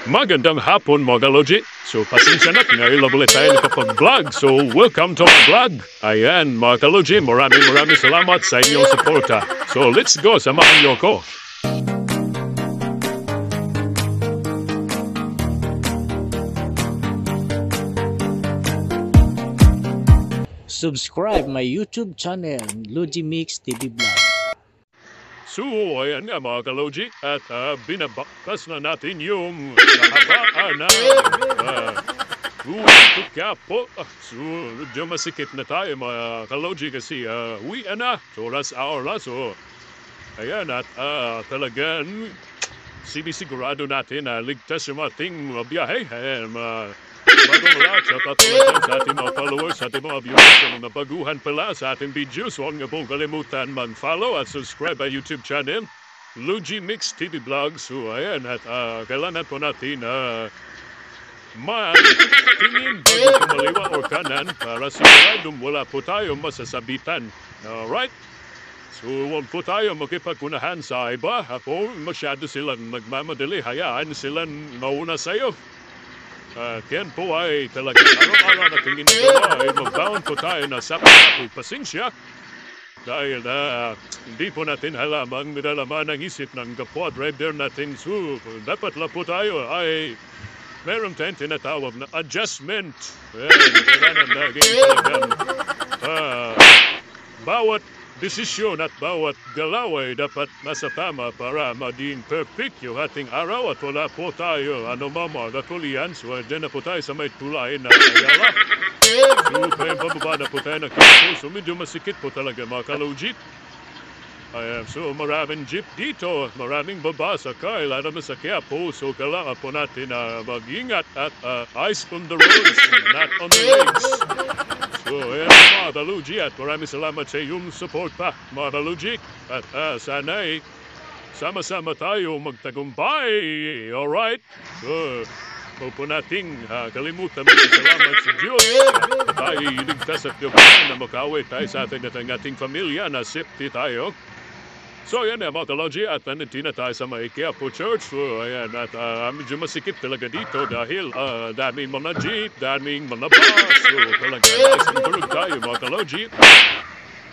Magandang hapon mga Logi. So pasensya na ngayon lang ulit tayo nakapag-vlog. So welcome to my vlog. Ayan mga Logi, maraming salamat sa inyong suporta. So let's go, samahan niyo ko. Subscribe my YouTube channel, Logimix TV Vlog. So, ayan nga mga Logi, at binabaktas na natin yung kahabaan na kaya po. So, medyo masikip na tayo mga Logi kasi uwian na. So, last hour na. So, ayan at talagang sinisigurado natin na ligtas yung ating biyahe. Ayan, bagong lahat, shout out talaga sa ating mga followers, sa ating mga viewers, sa mga baguhan pala sa ating videos. Huwag nga pong kalimutan mag-follow at subscribe sa YouTube channel, Logimix TV Vlog. So, ayan, at kailangan po natin tingin bago kumaliwa o kanan para siguradong wala po tayo masasabitan. Alright? So, huwag po tayo makipagkunahan sa iba. Ako, masyado silang magmamadali. Hayaan silang mauna sa'yo. Yan po ay talaga araw-araw na tingin nagawa ay mag-bound po tayo na sa pasensya dahil hindi po natin halamang midalaman ang isip ng kapwa driver natin. So, dapat lang po tayo ay meron tayong tinatawag na adjustment. Kailangan laging talagang bawat desisyon at bawat galaw ay dapat nasa tama para maging perfect yung ating araw at wala po tayo mga tulian. So, dyan na po tayo sa may tulay na ayala. So, kaya pababa na po tayo ng kipo. So, medyo masikip po talaga mga Logi. So, maraming jeep dito, maraming baba sa kailan naman sa Quiapo. So, kailangan po natin mag-ingat at eyes on the roads, not on the legs. So, ayan mga Logi at maraming salamat sa iyong support pa mga Logi. At sana'y sama-sama tayo magtagumpay. Alright? So, huwag po nating kalimutan salamat sa Diyos. At tayo iligtas at gabayan na makaway tayo sa ating at ang ating pamilya na safety tayo. So, ayan mga Logi at nandito na tayo sa may Quiapo Church. So, ayan at medyo masikip talaga dito dahil daming mga jeep, daming mga bus. So, talaga isang tulog tayo mga Logi.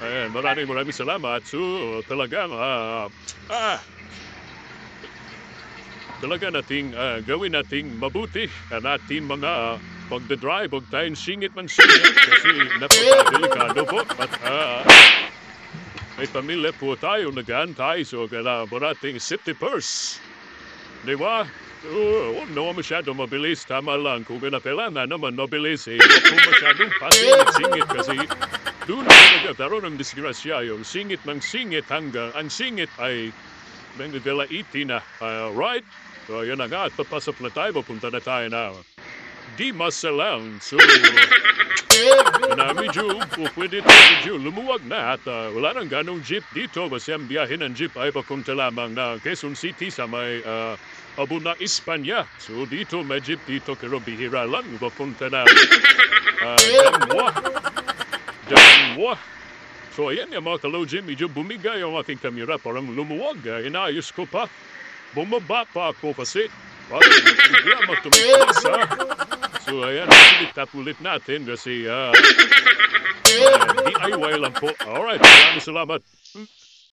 Ayan, maraming salamat. So, talagang talaga nating gawin nating mabuti ang ating mga pagdadrive. Huwag tayong singit kasi napakadelikado po. At may pamilya po tayo nag-aantay, so kailangan po nating safety first. Di ba? Huwag naman masyadong mabilis, tama lang. Kung kailangan naman mabilis, huwag po masyadong pasingit-singit kasi doon na nagkataroon ng disgrasya yung singit ng singit hanggang ang singit ay nanggagalaiti na. Right? So yun na nga, at papasok na tayo, papunta na tayo na Dimasalang. So, medyo pwede tayo lumuwag na at wala nang ganong jeep dito kasi ang biyahe ng jeep ay papunta lamang na Quezon City sa may Abuna, Espanya. So dito may jeep dito pero bihira lang papunta na Damwa. So ayan yung mga Logi, medyo bumigay yung aking kamera parang lumuwag. Inayos ko pa. Bumaba pa ako kasi parang bigla matumikas So, ayan, tap ulit natin kasi DIY lang po. Alright, maraming salamat.